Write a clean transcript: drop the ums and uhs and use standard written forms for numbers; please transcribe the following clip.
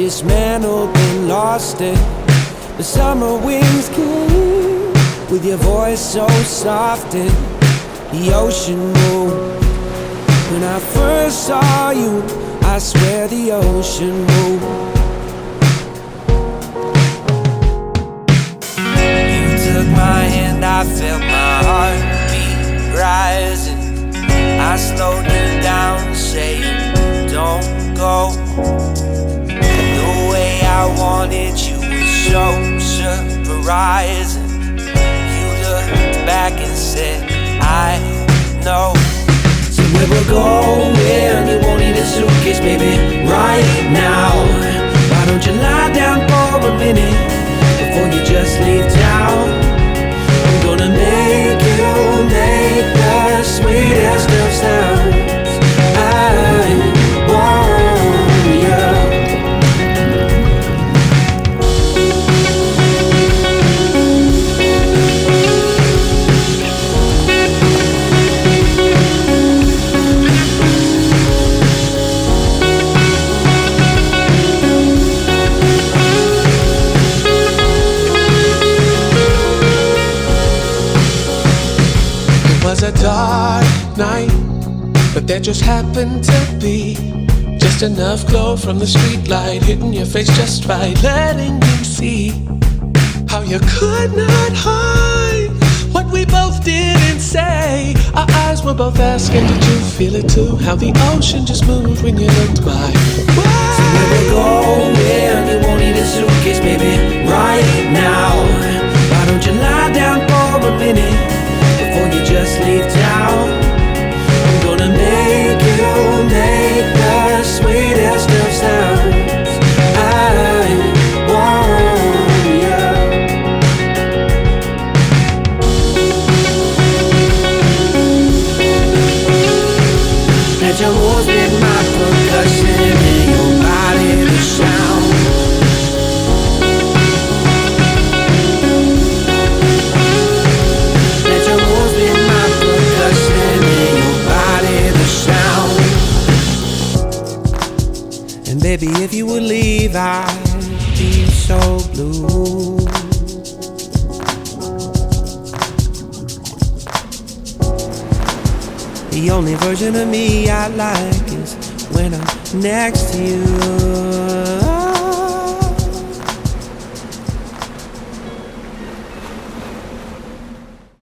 dismantled and lost it. The summer winds came with your voice so soft and the ocean moved. When I first saw you, I swear the ocean moved. You took my hand, I felt my heartbeat rising. I slowed you down, saying, don't go. The way I wanted you was so surprising. You looked back and said, I know. So where we're going, you won't need a suitcase, baby, right now. Why don't you lie down for a minute before you just leave town? I'm gonna make you make the sweetest of sounds. I want you. Was a dark night, but there just happened to be just enough glow from the street light hitting your face just right, letting you see how you could not hide what we both did and say. Our eyes were both asking, did you feel it too? How the ocean just moved when you looked by. So where we're going, you won't need a suitcase, baby, right now. Why don't you lie down for a minute before you just leave town? I'm gonna make you make the sweetest of sounds. I want you. Let your moves be my percussion and your body the sound. Baby, if you would leave, I'd be so blue. The only version of me I like is when I'm next to you.